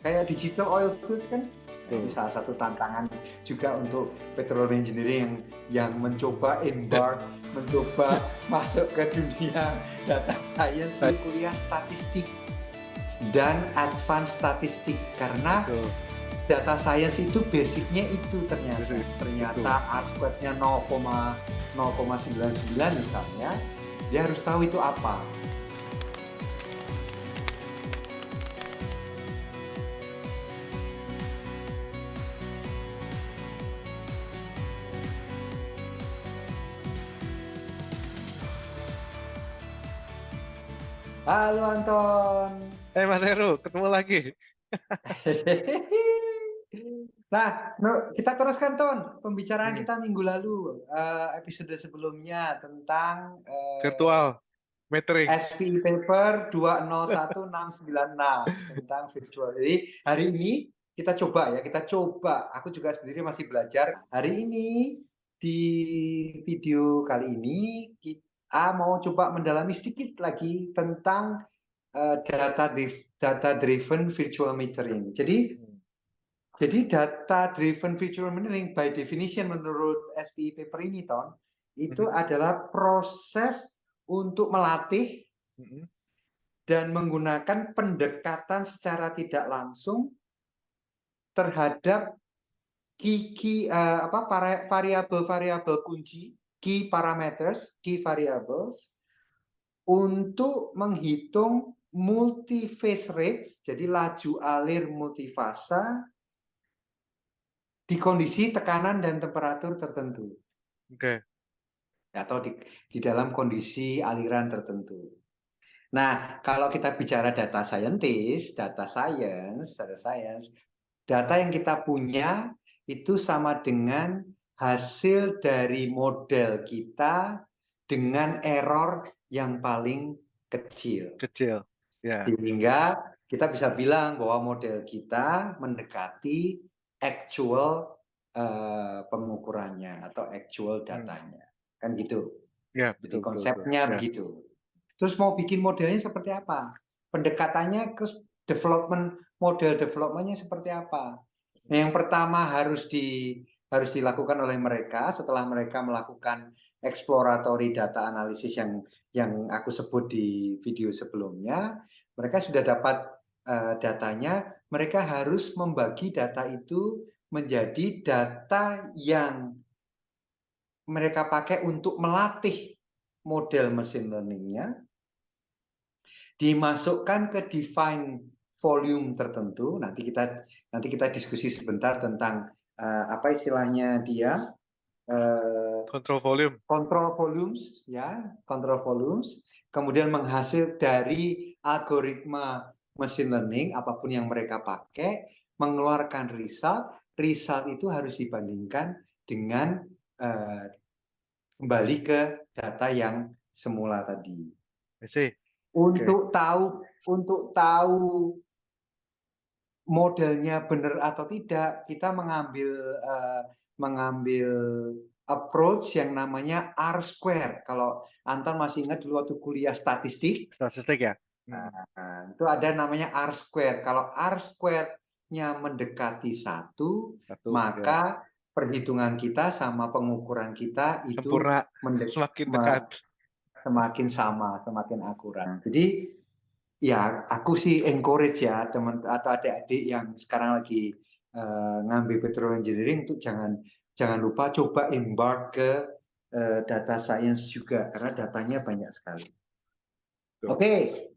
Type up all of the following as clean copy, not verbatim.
Kayak digital oil field kan, ini Betul. salah satu tantangan juga untuk petroleum engineering yang mencoba mencoba masuk ke dunia data science di kuliah statistik dan advance statistik, karena Betul. data science itu basicnya itu ternyata Betul. R squared-nya 0,99 misalnya, dia harus tahu itu apa. Halo Anton. Mas Heru, ketemu lagi. Nah, kita teruskan Ton pembicaraan Hmm, kita minggu lalu, episode sebelumnya tentang virtual metering. SPI paper 201696 tentang virtual. Jadi hari ini kita coba, aku juga sendiri masih belajar. Hari ini di video kali ini kita mau coba mendalami sedikit lagi tentang data driven virtual metering. Jadi data driven virtual metering by definition menurut SPI paper ini itu adalah proses untuk melatih dan menggunakan pendekatan secara tidak langsung terhadap variabel-variabel kunci, key parameters, key variables, untuk menghitung multi-phase rates, jadi laju alir multifasa di kondisi tekanan dan temperatur tertentu. Oke. Atau di dalam kondisi aliran tertentu. Nah, kalau kita bicara data science, data yang kita punya itu sama dengan hasil dari model kita dengan error yang paling kecil. Kecil. Ya. Sehingga kita bisa bilang bahwa model kita mendekati actual pengukurannya atau actual datanya. Kan gitu. Ya, Jadi betul, betul, betul. konsepnya Ya. begitu. Terus mau bikin modelnya seperti apa? Pendekatannya ke model developmentnya seperti apa? Nah, yang pertama harus dilakukan oleh mereka setelah mereka melakukan exploratory data analysis yang aku sebut di video sebelumnya. Mereka sudah dapat datanya. Mereka harus membagi data itu menjadi data yang mereka pakai untuk melatih model machine learning-nya, dimasukkan ke define volume tertentu. Nanti kita diskusi sebentar tentang apa istilahnya dia, Control volume. control volumes, ya, control volumes. Kemudian menghasil dari algoritma machine learning apapun yang mereka pakai, mengeluarkan result. Result itu harus dibandingkan dengan kembali ke data yang semula tadi. I see. Untuk tahu modelnya benar atau tidak, kita mengambil approach yang namanya R square. Kalau Anton masih ingat dulu waktu kuliah statistik, Statistik ya. itu ada namanya R square. Kalau R square-nya mendekati 1, Satu. maka perhitungan kita sama pengukuran kita itu Sempurna. Semakin dekat. semakin sama, semakin akurat. Jadi ya aku sih encourage ya teman atau adik-adik yang sekarang lagi ngambil petroleum engineering untuk jangan lupa coba embark ke data science juga karena datanya banyak sekali. Oke.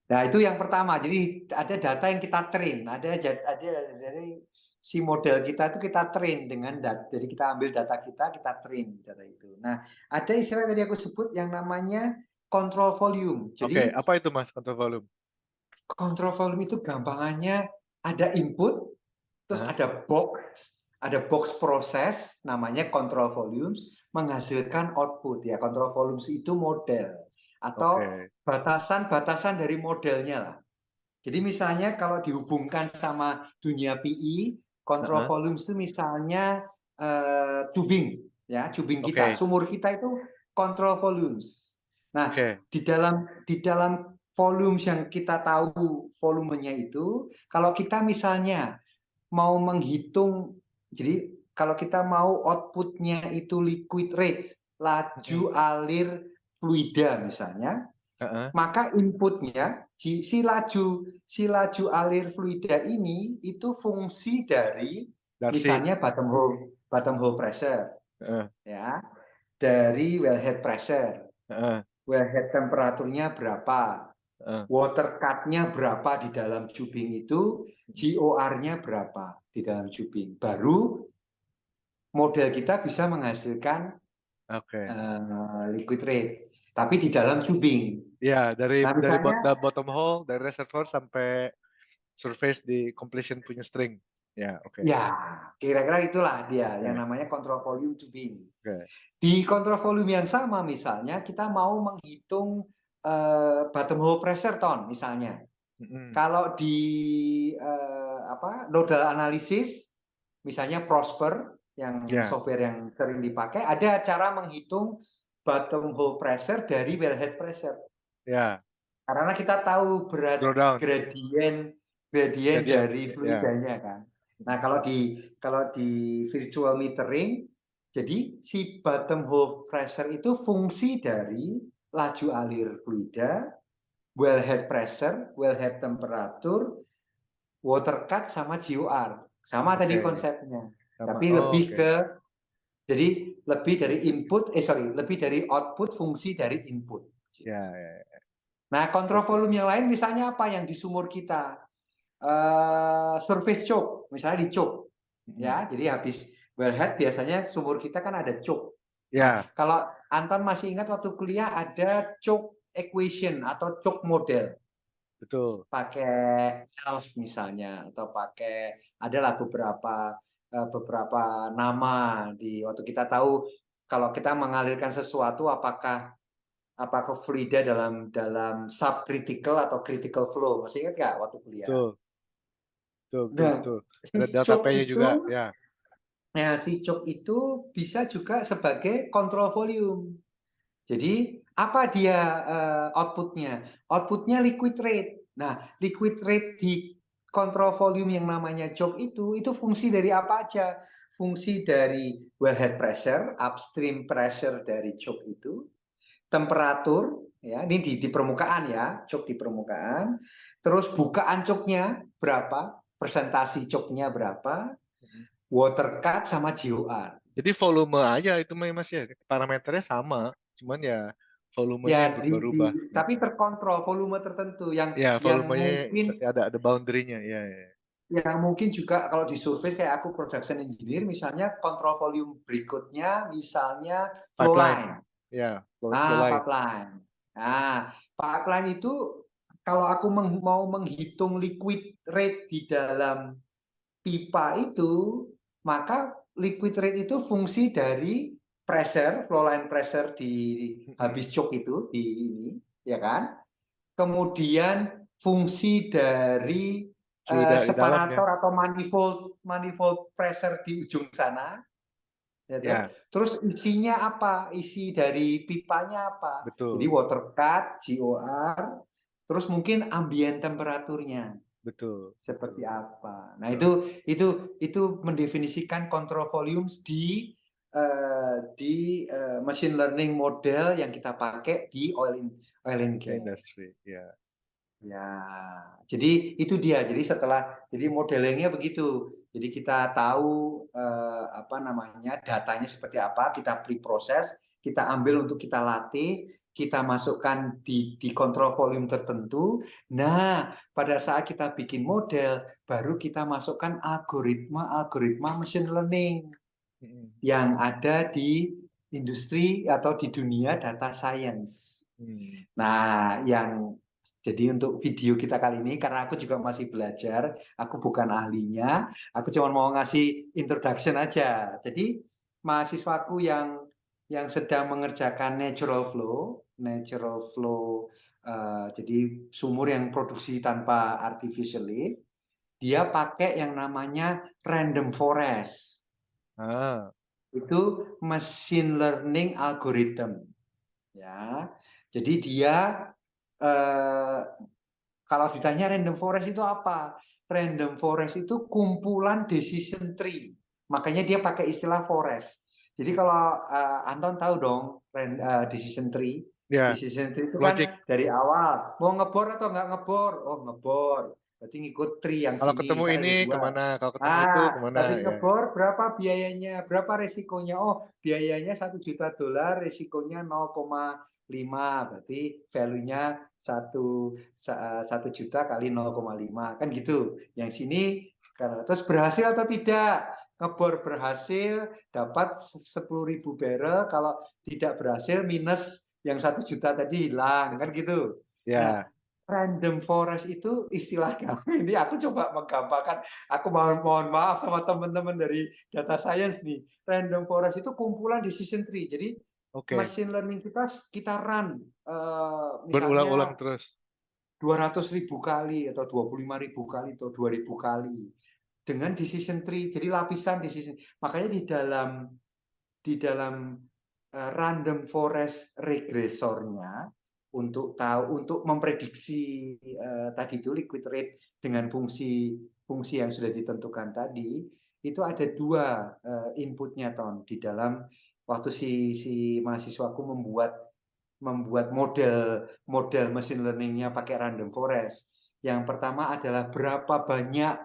Nah, itu yang pertama. Jadi ada data yang kita train, ada dari si model kita itu kita train dengan data. Jadi kita ambil data kita train data itu. Nah, ada istilah tadi aku sebut yang namanya control volume. Oke, Jadi apa itu Mas control volume? control volume itu gampangannya ada input, terus ada box proses namanya control volumes menghasilkan output ya. Control volumes itu model atau batasan-batasan dari modelnya lah. Jadi misalnya kalau dihubungkan sama dunia PI, control volumes itu misalnya tubing ya, tubing kita, sumur kita itu control volumes. Nah, di dalam volume yang kita tahu volumenya itu, kalau kita misalnya mau menghitung, jadi kalau kita mau outputnya itu liquid rate, laju alir fluida misalnya, maka inputnya si laju alir fluida ini itu fungsi dari misalnya bottom hole pressure, ya, dari wellhead pressure, wellhead temperaturnya berapa, water cut-nya berapa di dalam tubing itu, GOR-nya berapa di dalam tubing. Baru model kita bisa menghasilkan liquid rate, tapi di dalam tubing. Ya, dari Nah, misalnya, bottom hole, dari reservoir sampai surface di completion punya string. Ya, oke. ya, kira-kira itulah dia yang namanya control volume tubing. Oke. Di control volume yang sama misalnya kita mau menghitung bottom hole pressure ton misalnya. Kalau di nodal analisis misalnya Prosper yang software yang sering dipakai, ada cara menghitung bottom hole pressure dari wellhead pressure. Ya. Karena kita tahu berat gradien dari fluidanya kan. Nah, kalau di virtual metering, jadi si bottom hole pressure itu fungsi dari laju alir fluida, wellhead pressure, wellhead temperatur, water cut sama GOR. Sama tadi konsepnya. Tapi jadi lebih dari lebih dari output fungsi dari input. Ya. Nah, kontrol volume yang lain misalnya apa yang di sumur kita? Surface choke, misalnya di choke. Ya, jadi habis wellhead biasanya sumur kita kan ada choke. Nah, kalau Anton masih ingat waktu kuliah ada choke equation atau choke model. Betul. Pakai ELF misalnya atau pakai adalah beberapa nama di waktu kita tahu kalau kita mengalirkan sesuatu apakah fluida dalam subcritical atau critical flow. Masih ingat nggak waktu kuliah? Betul. Ada delta P-nya juga, ya. Nah, si choke itu bisa juga sebagai control volume. Jadi, apa dia outputnya? Outputnya liquid rate. Nah, liquid rate di control volume yang namanya choke itu fungsi dari apa aja? Fungsi dari wellhead pressure, upstream pressure dari choke itu, temperatur, ya, ini di permukaan ya, choke di permukaan, terus bukaan choke-nya berapa, presentasi choke-nya berapa, water cut sama GOR. Jadi volume aja itu Mas ya, parameternya sama, cuman ya volumenya yang berubah-ubah. Tapi terkontrol volume tertentu yang volumenya mungkin ada boundary-nya, ya. Yang mungkin juga kalau di survei kayak aku production engineer misalnya kontrol volume berikutnya misalnya flow line. Ya, pipeline. Nah, pipeline itu kalau aku mau menghitung liquid rate di dalam pipa itu, maka liquid rate itu fungsi dari pressure, flow line pressure di habis choke itu di ini, ya kan? Kemudian fungsi dari separator atau manifold pressure di ujung sana. Ya, terus isinya apa? Isi dari pipanya apa? Betul. Jadi water cut, GOR, terus mungkin ambient temperaturnya. Betul. Seperti apa? Nah, itu mendefinisikan control volumes di machine learning model yang kita pakai di oil and gas industry. Ya. Ya, jadi itu dia. Jadi modelingnya begitu. Jadi kita tahu datanya seperti apa, kita pre-proses, kita ambil untuk kita latih, kita masukkan di control volume tertentu. Nah, pada saat kita bikin model, baru kita masukkan algoritma machine learning yang ada di industri atau di dunia data science. Nah, jadi untuk video kita kali ini, karena aku juga masih belajar, aku bukan ahlinya, aku cuma mau ngasih introduction aja. Jadi mahasiswaku yang sedang mengerjakan natural flow, jadi sumur yang produksi tanpa artificial lift, dia pakai yang namanya random forest. Itu machine learning algorithm. Ya, jadi dia eh, kalau ditanya random forest itu apa? Random forest itu kumpulan decision tree. Makanya dia pakai istilah forest. Jadi kalau Anton tahu dong decision tree. Ya, Decision tree itu logic. kan dari awal mau ngebor atau nggak ngebor. Oh ngebor. Berarti ngikut tree yang Kalau sini ketemu kan ini ada dua. kemana? Kalau ketemu itu Ah, kemana? habis Ya. ngebor berapa biayanya? Berapa resikonya? Oh, biayanya $1 juta, resikonya 0,5, berarti value-nya 1 juta kali 0,5 kan gitu. Yang sini terus berhasil atau tidak? Ngebor berhasil dapat 10.000 barrel, kalau tidak berhasil minus yang 1 juta tadi hilang kan gitu. Nah, Ya, random forest itu istilah kami. Ini aku coba menggambarkan. Aku mohon maaf sama teman-teman dari data science nih. Random forest itu kumpulan decision tree. Jadi oke. machine learning kita run Berulang-ulang misalnya terus. 200.000 kali atau 25.000 kali atau 2.000 kali dengan decision tree. Jadi lapisan decision. Makanya di dalam random forest regresornya untuk memprediksi tadi itu liquid rate dengan fungsi yang sudah ditentukan tadi, itu ada dua inputnya Ton di dalam waktu si mahasiswaku membuat model machine learningnya pakai random forest. Yang pertama adalah berapa banyak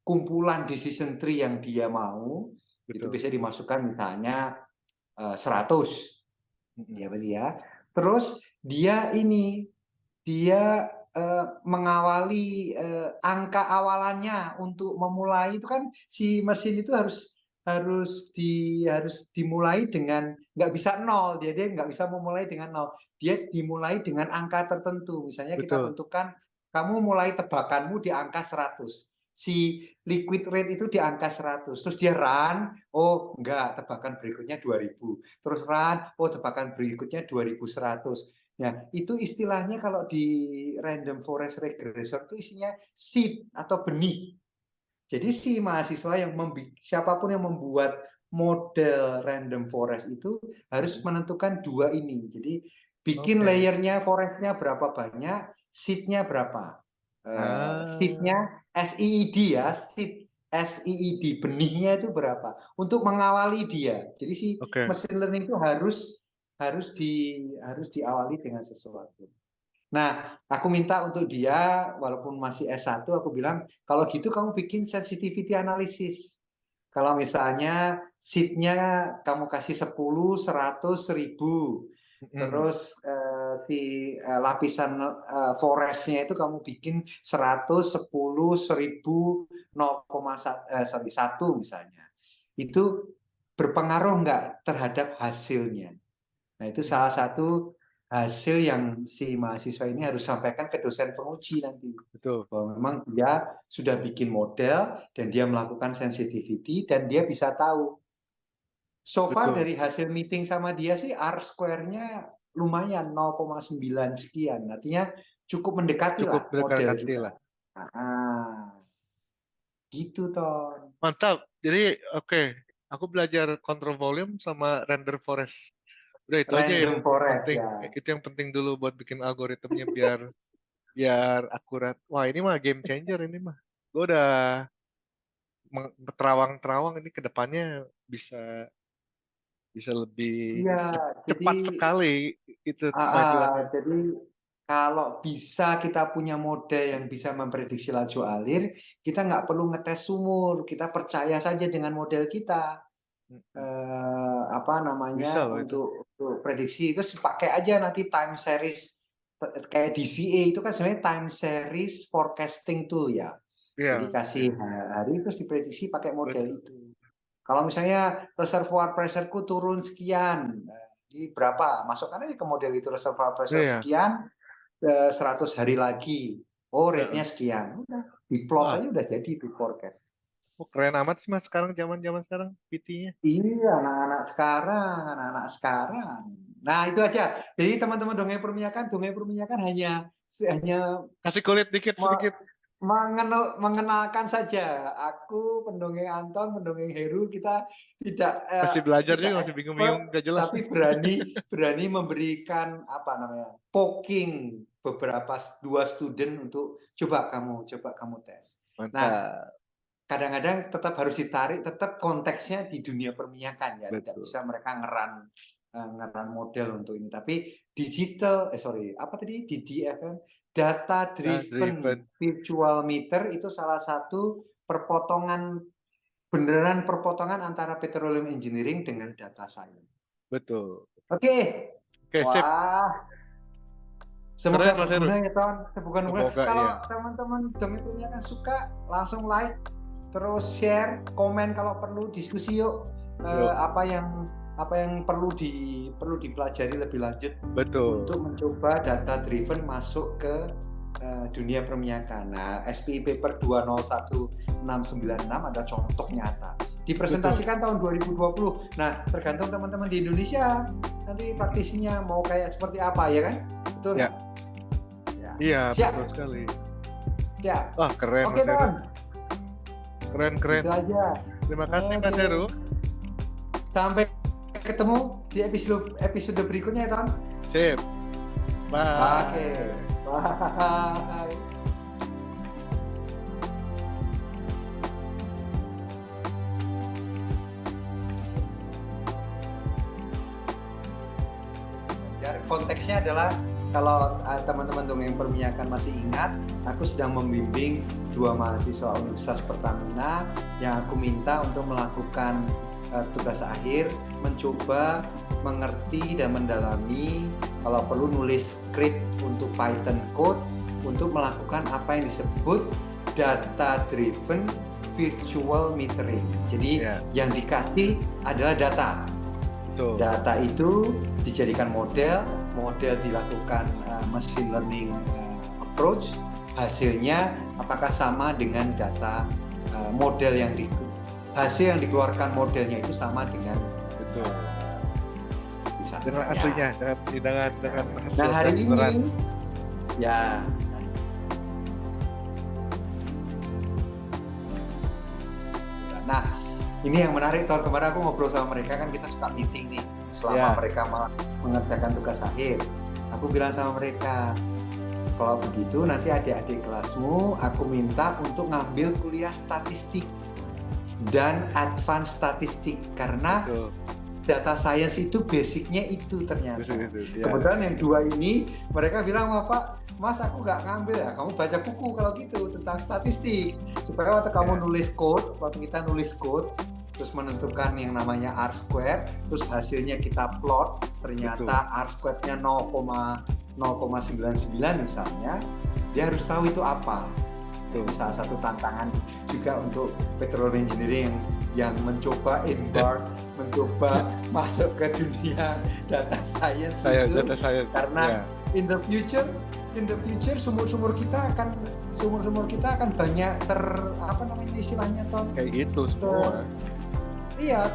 kumpulan decision tree yang dia mau, itu Betul. bisa dimasukkan misalnya 100, ya berarti ya. Terus dia mengawali angka awalannya untuk memulai itu kan si mesin itu harus dimulai dengan nggak bisa nol, dia nggak bisa memulai dengan nol, dia dimulai dengan angka tertentu. Misalnya kita Betul. tentukan kamu mulai tebakanmu di angka 100, si liquid rate itu di angka 100, terus dia run, oh enggak, tebakan berikutnya 2000, terus run, oh tebakan berikutnya 2100. Nah, itu istilahnya kalau di random forest regressor itu isinya seed atau benih. Jadi si mahasiswa siapapun yang membuat model random forest itu harus menentukan dua ini. Jadi bikin Oke. layernya forestnya berapa banyak, seednya berapa. Ah, Seednya SEED ya, seed SEED benihnya itu berapa untuk mengawali dia. Jadi si oke. machine learning itu harus diawali dengan sesuatu. Nah, aku minta untuk dia, walaupun masih S1, aku bilang, kalau gitu kamu bikin sensitivity analysis. Kalau misalnya seed-nya kamu kasih 10, 100, 1000. Mm-mm. Terus lapisan forest-nya itu kamu bikin 100, 10, 1000, 0,1 misalnya. Itu berpengaruh nggak terhadap hasilnya? Nah, itu salah Mm-mm. satu hasil yang si mahasiswa ini harus sampaikan ke dosen penguji nanti. Betul. Bahwa memang dia sudah bikin model dan dia melakukan sensitivity dan dia bisa tahu. So far Betul. dari hasil meeting sama dia sih R-square-nya lumayan 0,9 sekian. Artinya cukup mendekati Cukup lah model mendekati kita. lah. Gitu Ton. Mantap. Jadi, oke. Aku belajar control volume sama render forest. Udah itu aja yang Random forest penting. ya. Itu yang penting dulu buat bikin algoritmnya biar biar akurat. Wah, ini mah game changer ini mah. Gue udah terawang-terawang ini ke depannya bisa bisa lebih Iya, jadi cepat sekali itu kemajuannya. jadi kalau bisa kita punya model yang bisa memprediksi laju alir, kita nggak perlu ngetes sumur, kita percaya saja dengan model kita. Mm-mm. Apa Bisa namanya loh itu. untuk prediksi itu pakai aja nanti time series kayak DCA itu kan sebenarnya time series forecasting tool ya. Jadi Iya, kasih hari terus diprediksi pakai model betul. itu. Kalau misalnya reservoir pressure-ku turun sekian, di berapa? Masukkan aja ke model itu reservoir pressure Iya. sekian, 100 hari lagi. Oh, rate-nya Heeh. sekian. Udah, diplot Wah, aja udah jadi itu forecast. keren amat sih mas sekarang zaman-zaman sekarang PT-nya. Iya, anak-anak sekarang, anak-anak sekarang. Nah, itu aja. Jadi teman-teman dongeng perminyakan hanya Kasih kulit dikit sedikit. mengenalkan saja. Aku, pendongeng Anton, pendongeng Heru, kita tidak Masih belajar juga, tidak masih bingung-bingung, expert, nggak jelas tapi nih. berani memberikan apa namanya poking beberapa 2 student untuk coba kamu tes. Nah, Mantap, kadang-kadang tetap harus ditarik, tetap konteksnya di dunia perminyakan ya, tidak betul. bisa mereka ngeran model untuk ini. Tapi digital, apa tadi di DFM, data driven Driven, virtual meter itu salah satu beneran perpotongan antara petroleum engineering dengan data science. betul. Oke, Oke, sip. wah, Keren semoga Mas Heru. berguna ya Ton. Semoga Kalau iya. teman-teman dongeng perminyakan suka, langsung like, terus share, komen kalau perlu, diskusi yuk. Yuk, Apa yang perlu dipelajari lebih lanjut betul. untuk mencoba data driven masuk ke dunia perminyakan. Nah, SPI paper 201696 ada contoh nyata. Dipresentasikan tahun 2020. Nah, tergantung teman-teman di Indonesia nanti praktisinya mau kayak seperti apa ya kan? Betul. Ya. Ya. Iya, Siap. betul sekali. Siap. Wah, keren Oke, Mas Heru. Ton. Keren. Itu aja. Terima kasih Mas Oke. Heru. Sampai ketemu di episode berikutnya ya, Ton. Sip. Bye. Oke. Bye. Konteksnya adalah kalau teman-teman dongeng perminyakan masih ingat, aku sedang membimbing 2 mahasiswa Universitas Pertamina yang aku minta untuk melakukan tugas akhir, mencoba mengerti dan mendalami, kalau perlu nulis script untuk Python code untuk melakukan apa yang disebut data driven virtual metering. Jadi yang dikasih adalah data. Betul. Data itu dijadikan model dilakukan machine learning approach, hasilnya apakah sama dengan data model hasil yang dikeluarkan modelnya itu sama dengan betul. Dengan ya. aslinya, dengan hasil. Nah, hari ini ya nah ini yang menarik, tahun kemarin aku ngobrol sama mereka kan, kita suka meeting nih selama mereka mengerjakan tugas akhir. Aku bilang sama mereka, kalau begitu nanti adik-adik kelasmu aku minta untuk ngambil kuliah statistik dan advance statistik karena data science itu basicnya itu ternyata. Kebetulan yang 2 ini mereka bilang, Pak, Mas aku nggak ngambil ya, kamu baca buku kalau gitu tentang statistik supaya waktu kamu nulis code, waktu kita nulis code terus menentukan yang namanya R-square, terus hasilnya kita plot, ternyata R-square-nya 0,99 misalnya, dia harus tahu itu apa. Salah satu tantangan juga untuk petroleum engineering yang mencoba mencoba masuk ke dunia data science itu, karena in the future sumur-sumur kita akan banyak istilahnya kayak gitu semua. Iya,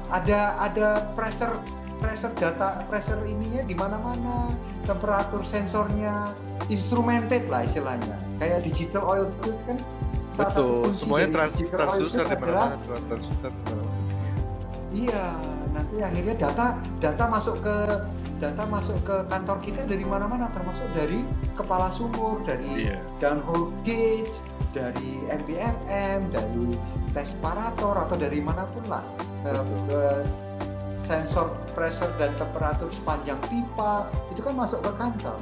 ada pressure ininya di mana-mana, temperatur sensornya instrumented lah istilahnya, kayak digital oil field kan. Betul, semuanya transducer di mana-mana, transducer. Iya, nanti akhirnya data masuk ke kantor kita dari mana-mana, termasuk dari kepala sumur, dari downhole gauge, dari MBFM, dari tes separator atau dari manapun lah, sensor pressure dan temperatur sepanjang pipa itu kan masuk ke kantor.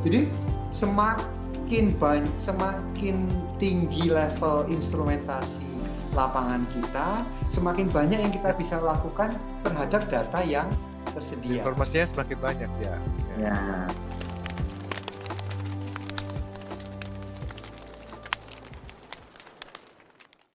Jadi semakin tinggi level instrumentasi lapangan kita, semakin banyak yang kita bisa lakukan terhadap data yang tersedia. Informasinya semakin banyak ya.